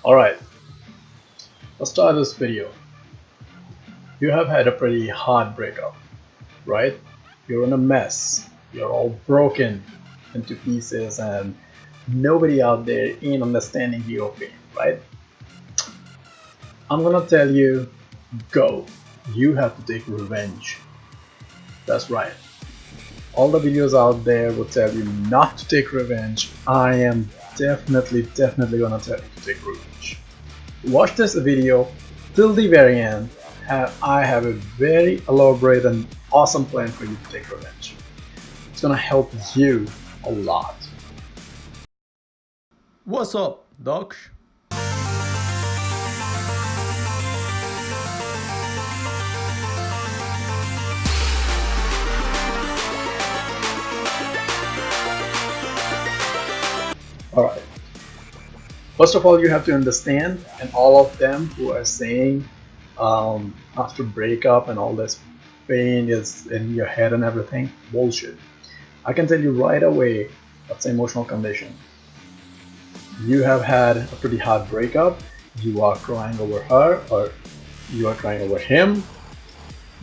Alright, let's start this video. You have had a pretty hard breakup, right? You're in a mess, you're all broken into pieces, and nobody out there ain't understanding your pain, right? I'm gonna tell you, go. You have to take revenge. That's right. All the videos out there will tell you not to take revenge. I am definitely gonna tell you to take revenge. Watch this video till the very end. I have a very elaborate and awesome plan for you to take revenge. It's gonna help you a lot. What's up, Doc? Alright. First of all, you have to understand, and all of them who are saying after breakup and all this pain is in your head and everything, bullshit. I can tell you right away that's an emotional condition. You have had a pretty hard breakup, you are crying over her or you are crying over him.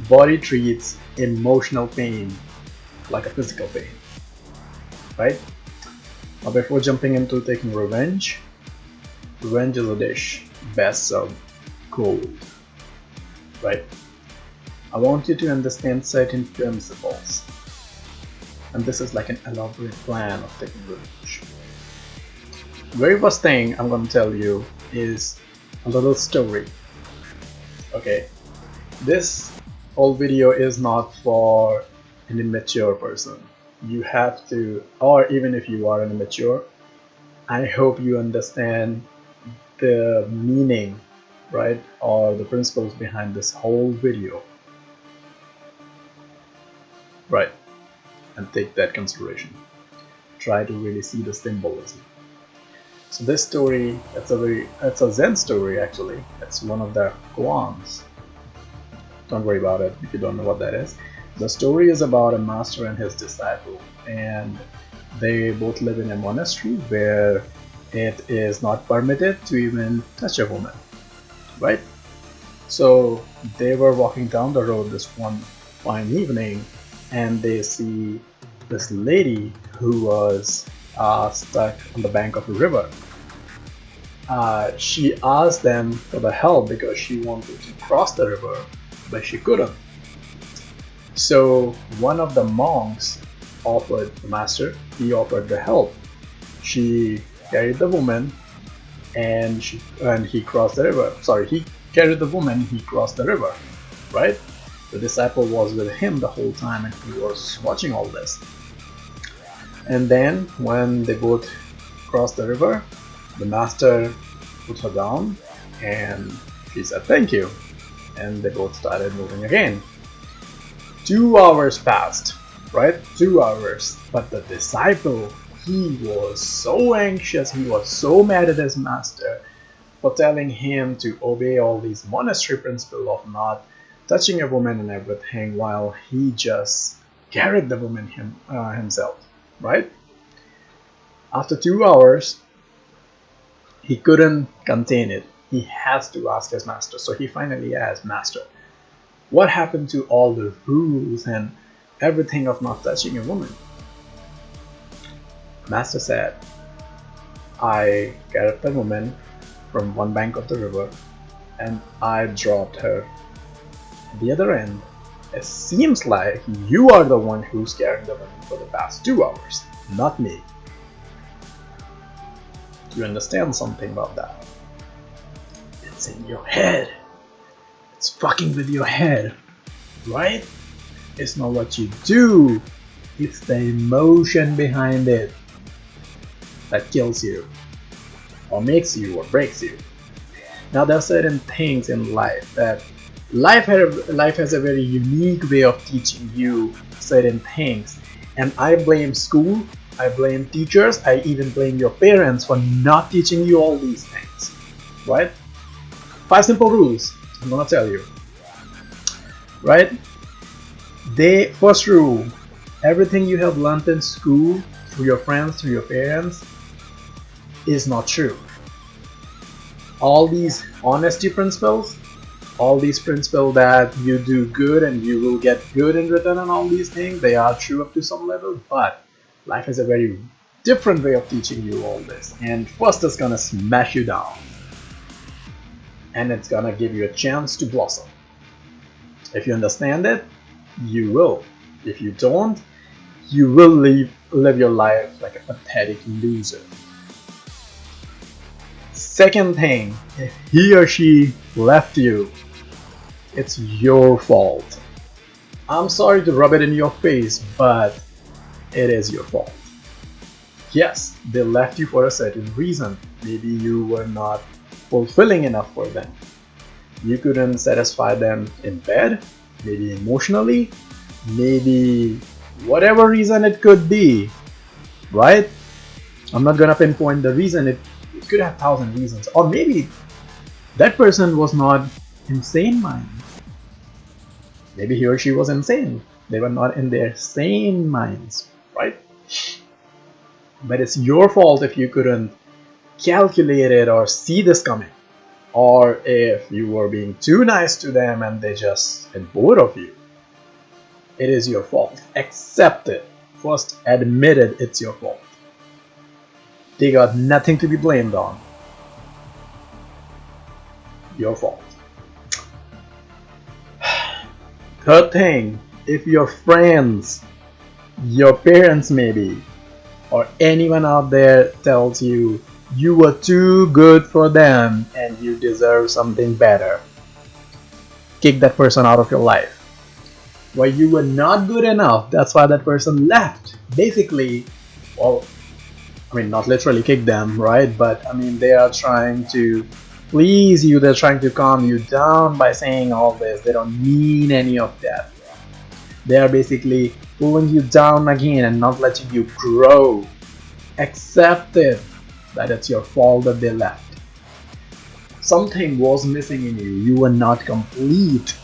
Body treats emotional pain like a physical pain, right? Now before jumping into taking revenge, revenge is a dish best served cold, right? I want you to understand certain principles, and this is like an elaborate plan of taking revenge. Very first thing I'm going to tell you is a little story. Okay, this whole video is not for an immature person. You have to, or even if you are an immature, I hope you understand the meaning, right, or the principles behind this whole video, right, and take that consideration. Try to really see the symbolism. So this story, it's a Zen story actually. It's one of the koans. Don't worry about it if you don't know what that is. The story is about a master and his disciple, and they both live in a monastery where it is not permitted to even touch a woman, right? So they were walking down the road this one fine evening, and they see this lady who was stuck on the bank of a river. She asked them for the help because she wanted to cross the river, but she couldn't. So one of the monks offered the master, he offered the help. She carried the woman and he crossed the river. Sorry, he carried the woman, he crossed the river, right? The disciple was with him the whole time and he was watching all this. And then when they both crossed the river, the master put her down and she said thank you, and they both started moving again. 2 hours passed, right? 2 hours. But the disciple, he was so anxious, he was so mad at his master for telling him to obey all these monastery principles of not touching a woman and everything, while he just carried the woman himself, right? After 2 hours, he couldn't contain it. He has to ask his master. So he finally asked, Master, what happened to all the rules and everything of not touching a woman? Master said, I carried the woman from one bank of the river and I dropped her at the other end. It seems like you are the one who's carrying the woman for the past 2 hours, not me. Do you understand something about that? It's in your head. It's fucking with your head, right? It's not what you do, it's the emotion behind it that kills you, or makes you, or breaks you. Now there are certain things in life that life has a very unique way of teaching you certain things, and I blame school, I blame teachers, I even blame your parents for not teaching you all these things, right? 5 simple rules I'm gonna tell you, right? First rule, everything you have learned in school, through your friends, through your parents, is not true. All these honesty principles, all these principles that you do good and you will get good in return, and all these things, they are true up to some level, but life is a very different way of teaching you all this. And first it's gonna smash you down, and it's gonna give you a chance to blossom. If you understand it, you will. If you don't, you will live your life like a pathetic loser. Second thing, if he or she left you, it's your fault. I'm sorry to rub it in your face, but it is your fault. Yes, they left you for a certain reason. Maybe you were not fulfilling enough for them. You couldn't satisfy them in bed, maybe emotionally, maybe whatever reason it could be, right? I'm not gonna pinpoint the reason. It could have 1,000 reasons. Or maybe that person was not insane mind. Maybe he or she was insane. They were not in their sane minds, right? But it's your fault if you couldn't calculate it or see this coming. Or if you were being too nice to them and they just get bored of you. It is your fault. Accept it. First, admit it, it's your fault. They got nothing to be blamed on. Your fault. Third thing, if your friends, your parents maybe, or anyone out there tells you you were too good for them and you deserve something better, kick that person out of your life. Well, you were not good enough, that's why that person left. Basically, well, I mean, not literally kick them, right? But I mean, they are trying to please you, they're trying to calm you down by saying all this. They don't mean any of that. They are basically pulling you down again and not letting you grow. Accept it, that it's your fault that they left. Something was missing in you. You were not complete.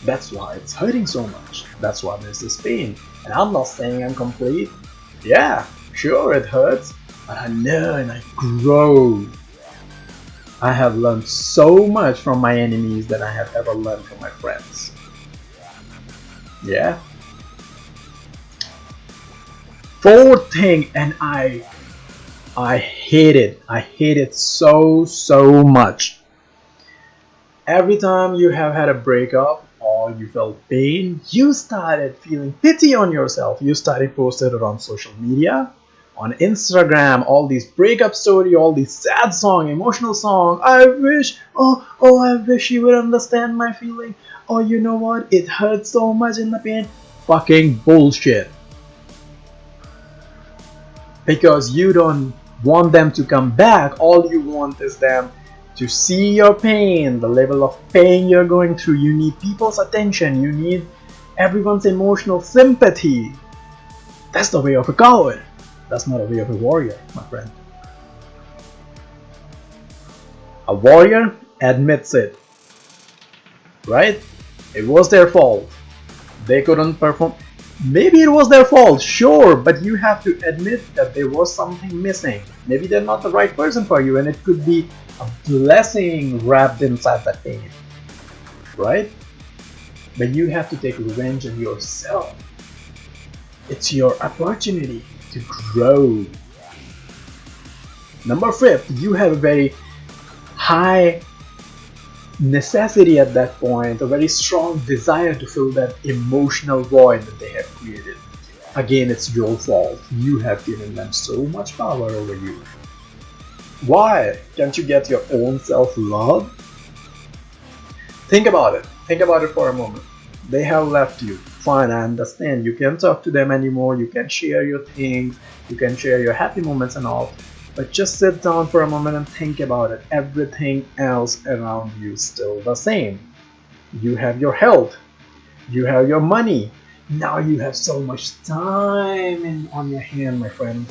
That's why it's hurting so much. That's why there's this pain. And I'm not saying I'm complete. Yeah, sure it hurts, but I learn, I grow. I have learned so much from my enemies than I have ever learned from my friends. Yeah. Fourth thing, and I hate it. I hate it so much. Every time you have had a breakup or you felt pain, you started feeling pity on yourself. You started posting it on social media, on Instagram, all these breakup story, all these sad song, emotional song. I wish, I wish you would understand my feeling. Oh, you know what? It hurts so much in the pain. Fucking bullshit. Because you don't want them to come back. All you want is them to see your pain, the level of pain you're going through. You need people's attention. You need everyone's emotional sympathy. That's the way of a coward. That's not a way of a warrior, my friend. A warrior admits it. Right? It was their fault. They couldn't perform. Maybe it was their fault, sure, but you have to admit that there was something missing. Maybe they're not the right person for you, and it could be a blessing wrapped inside that pain. Right? But you have to take revenge on yourself. It's your opportunity to grow. Number 5, you have a very high necessity at that point, a very strong desire to fill that emotional void that they have created. Again, it's your fault. You have given them so much power over you. Why can't you get your own self-love? Think about it. Think about it for a moment. They have left you. Fine, I understand. You can't talk to them anymore. You can share your things. You can share your happy moments and all. But just sit down for a moment and think about it. Everything else around you is still the same. You have your health. You have your money. Now you have so much time on your hand, my friend.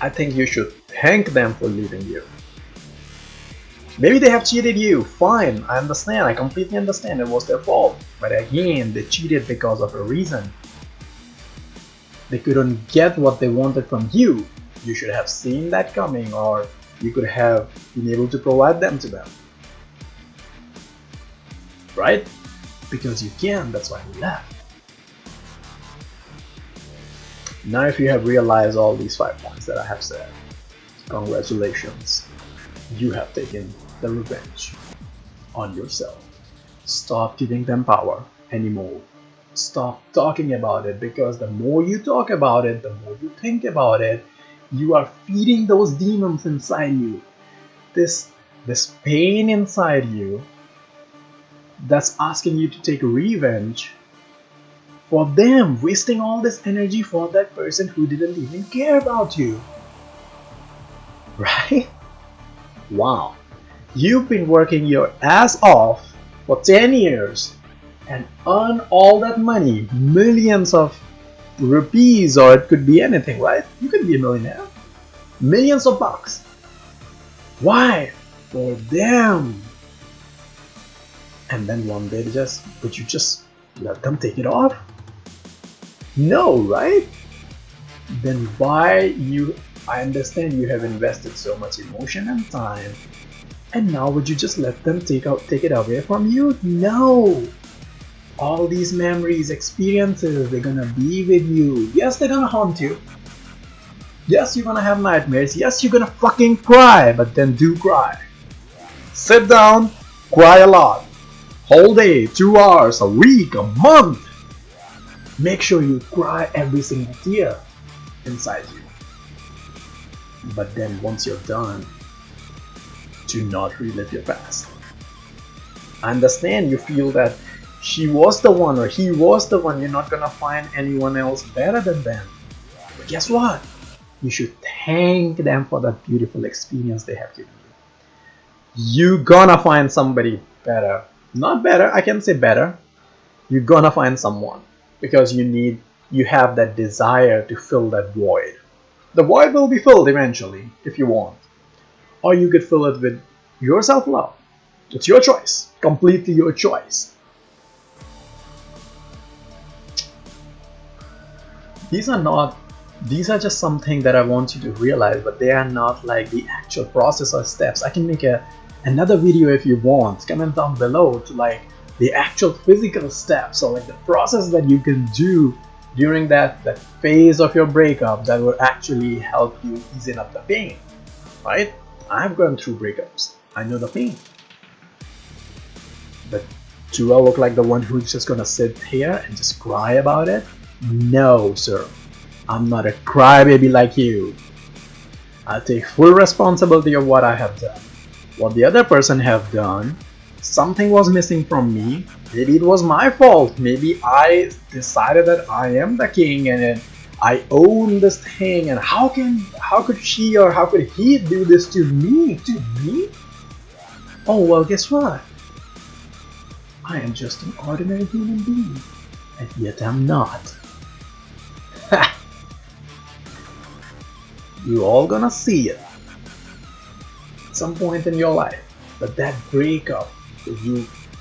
I think you should thank them for leaving you. Maybe they have cheated you. Fine, I understand. I completely understand. It was their fault. But again, they cheated because of a reason. They couldn't get what they wanted from you. You should have seen that coming, or you could have been able to provide them to them, right? Because you can, that's why you left. Now if you have realized all these 5 points that I have said, congratulations, you have taken the revenge on yourself. Stop giving them power anymore. Stop talking about it, because the more you talk about it, the more you think about it, you are feeding those demons inside you. This pain inside you that's asking you to take revenge for them, wasting all this energy for that person who didn't even care about you. Right? Wow. You've been working your ass off for 10 years and earn all that money, millions of rupees, or it could be anything, right? You could be a millionaire. Millions of bucks. Why? For them. And then one day would you just let them take it off? No, right? Then I understand you have invested so much emotion and time, and now would you just let them take it away from you? No. All these memories, experiences, they're gonna be with you. Yes, they're gonna haunt you. Yes, you're gonna have nightmares. Yes, you're gonna fucking cry, but then do cry. Sit down, cry a lot. Whole day, 2 hours, a week, a month. Make sure you cry every single tear inside you. But then once you're done, do not relive your past. I understand you feel that she was the one or he was the one. You're not gonna find anyone else better than them. But guess what? You should thank them for that beautiful experience they have given you. You're gonna find somebody better. Not better, I can say better. You're gonna find someone, because you have that desire to fill that void. The void will be filled eventually if you want. Or you could fill it with your self-love. It's your choice. Completely your choice. These are just something that I want you to realize, but they are not like the actual process or steps. I can make another video if you want. Comment down below to like the actual physical steps, or like the process that you can do during that phase of your breakup that will actually help you easing up the pain, right? I've gone through breakups. I know the pain. But do I look like the one who's just gonna sit here and just cry about it? No, sir. I'm not a crybaby like you. I take full responsibility of what I have done. What the other person have done, something was missing from me. Maybe it was my fault. Maybe I decided that I am the king and I own this thing, and how could she or how could he do this to me? To me? Oh well, guess what? I am just an ordinary human being, and yet I'm not. You all gonna see it at some point in your life. But that breakup,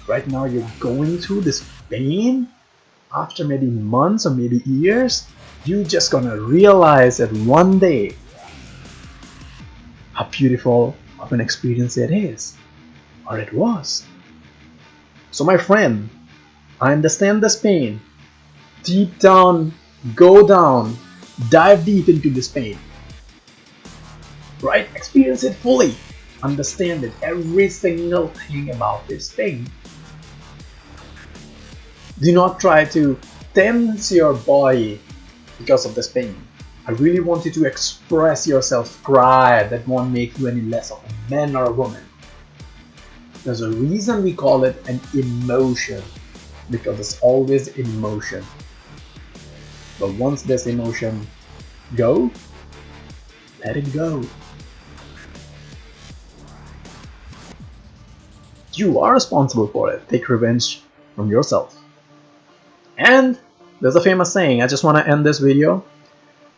right now you're going through this pain, after maybe months or maybe years, you're just gonna realize that one day how beautiful of an experience it is, or it was. So my friend, I understand this pain. Deep down, go down, dive deep into this pain. Right? Experience it fully. Understand it, every single thing about this pain. Do not try to tense your body because of this pain. I really want you to express yourself, cry. That won't make you any less of a man or a woman. There's a reason we call it an emotion, because it's always emotion. But once this emotion go, let it go. You are responsible for it. Take revenge from yourself. And there's a famous saying. I just want to end this video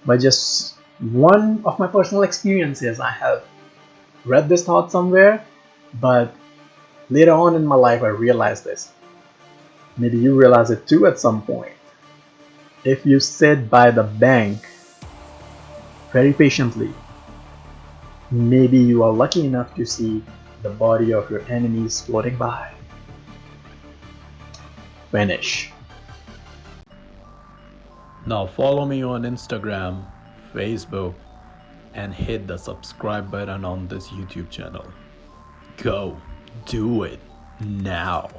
by just one of my personal experiences. I have read this thought somewhere, but later on in my life I realized this. Maybe you realize it too at some point. If you sit by the bank very patiently, Maybe you are lucky enough to see the body of your enemies floating by. Finish. Now follow me on Instagram, Facebook, and hit the subscribe button on this YouTube channel. Go, do it now.